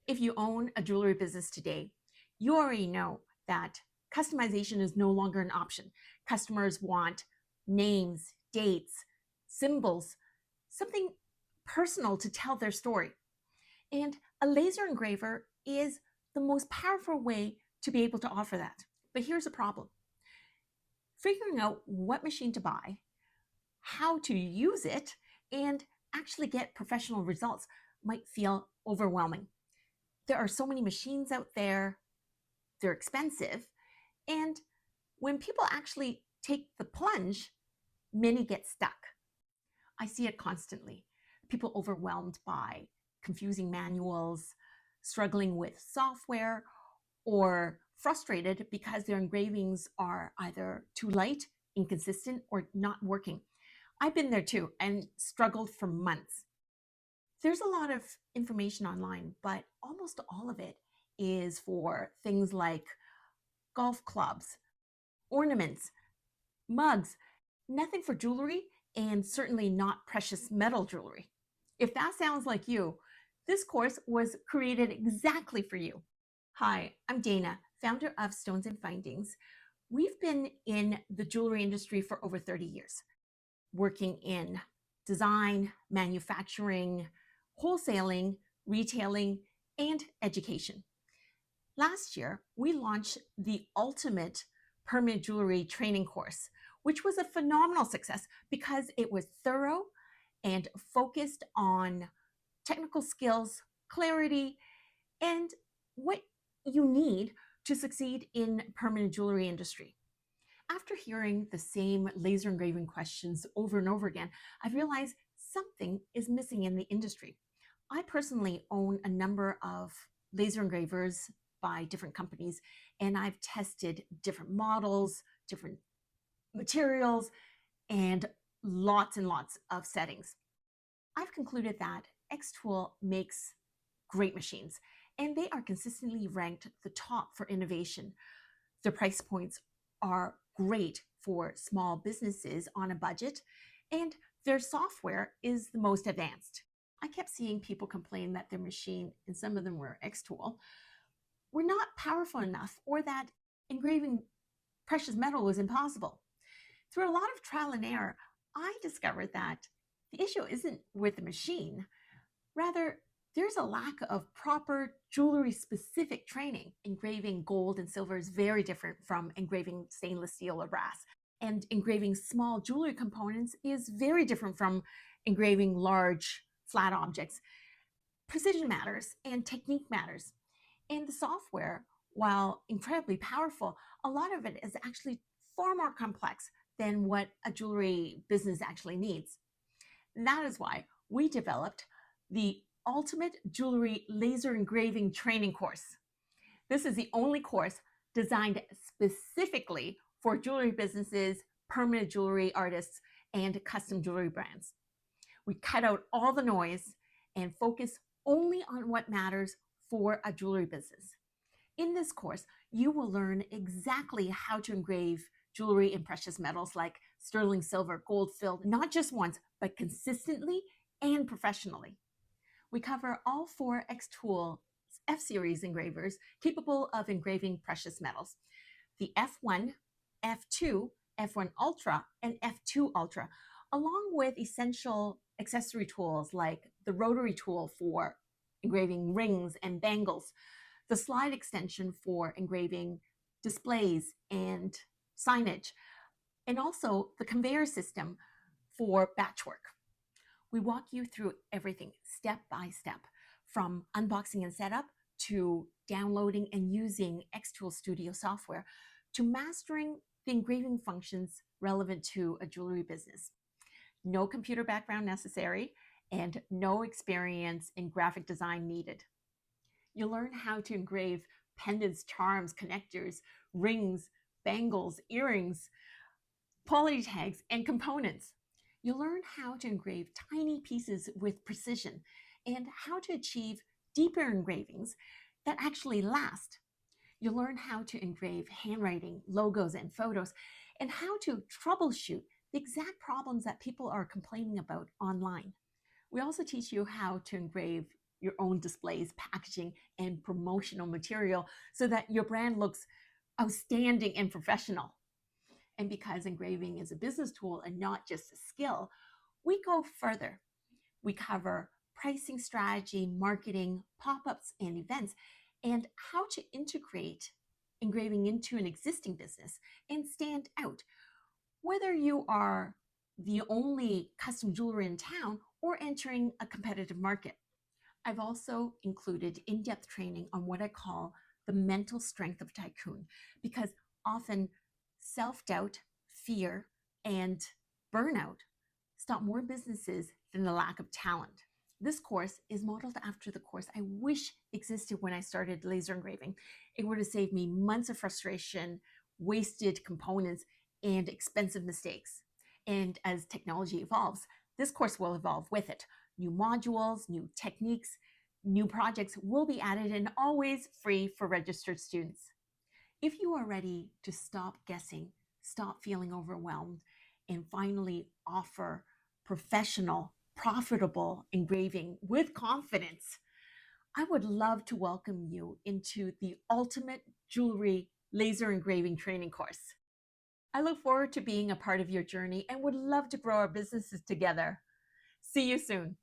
If you own a jewelry business today, you already know that customization is no longer an option. Customers want names, dates, symbols, something personal to tell their story. And a laser engraver is the most powerful way to be able to offer that. But here's a problem. Figuring out what machine to buy, how to use it, and actually get professional results might feel overwhelming. There are so many machines out there, they're expensive, and when people actually take the plunge, many get stuck. I see it constantly. People overwhelmed by confusing manuals, struggling with software, or frustrated because their engravings are either too light, inconsistent, or not working. I've been there too and struggled for months. There's a lot of information online, but almost all of it is for things like golf clubs, ornaments, mugs, nothing for jewelry, and certainly not precious metal jewelry. If that sounds like you, this course was created exactly for you. Hi, I'm Dana, founder of Stones and Findings. We've been in the jewelry industry for over 30 years, working in design, manufacturing, wholesaling, retailing, and education. Last year, we launched the ultimate permanent jewelry training course, which was a phenomenal success because it was thorough and focused on technical skills, clarity, and what you need to succeed in permanent jewelry industry. After hearing the same laser engraving questions over and over again, I've realized something is missing in the industry. I personally own a number of laser engravers by different companies, and I've tested different models, different materials, and lots of settings. I've concluded that Xtool makes great machines, and they are consistently ranked the top for innovation. Their price points are great for small businesses on a budget, and their software is the most advanced. I kept seeing people complain that their machine, and some of them were Xtool, were not powerful enough, or that engraving precious metal was impossible. Through a lot of trial and error, I discovered that the issue isn't with the machine. Rather, there's a lack of proper jewelry-specific training. Engraving gold and silver is very different from engraving stainless steel or brass. And engraving small jewelry components is very different from engraving large, flat objects. Precision matters and technique matters. And the software, while incredibly powerful, a lot of it is actually far more complex than what a jewelry business actually needs. That is why we developed the Ultimate Jewelry Laser Engraving Training Course. This is the only course designed specifically for jewelry businesses, permanent jewelry artists, and custom jewelry brands. We cut out all the noise and focus only on what matters for a jewelry business. In this course, you will learn exactly how to engrave jewelry in precious metals like sterling silver, gold filled, not just once, but consistently and professionally. We cover all 4 Xtool F-Series engravers capable of engraving precious metals. The F1, F2, F1 Ultra, and F2 Ultra, along with essential accessory tools like the rotary tool for engraving rings and bangles, the slide extension for engraving displays and signage, and also the conveyor system for batchwork. We walk you through everything step by step, from unboxing and setup to downloading and using Xtool Studio software to mastering the engraving functions relevant to a jewelry business. No computer background necessary and no experience in graphic design needed. You'll learn how to engrave pendants, charms, connectors, rings, bangles, earrings, quality tags, and components. You'll learn how to engrave tiny pieces with precision and how to achieve deeper engravings that actually last. You'll learn how to engrave handwriting, logos, and photos, and how to troubleshoot the exact problems that people are complaining about online. We also teach you how to engrave your own displays, packaging, and promotional material so that your brand looks outstanding and professional. And because engraving is a business tool and not just a skill, we go further. We cover pricing strategy, marketing, pop-ups, and events, and how to integrate engraving into an existing business and stand out, whether you are the only custom jewelry in town or entering a competitive market. I've also included in-depth training on what I call the mental strength of tycoon, because often self-doubt, fear, and burnout stop more businesses than the lack of talent. This course is modeled after the course I wish existed when I started laser engraving. It would have saved me months of frustration, wasted components, and expensive mistakes. And as technology evolves, this course will evolve with it. New modules, new techniques, new projects will be added and always free for registered students. If you are ready to stop guessing, stop feeling overwhelmed, and finally offer professional, profitable engraving with confidence, I would love to welcome you into the ultimate jewelry laser engraving training course. I look forward to being a part of your journey and would love to grow our businesses together. See you soon.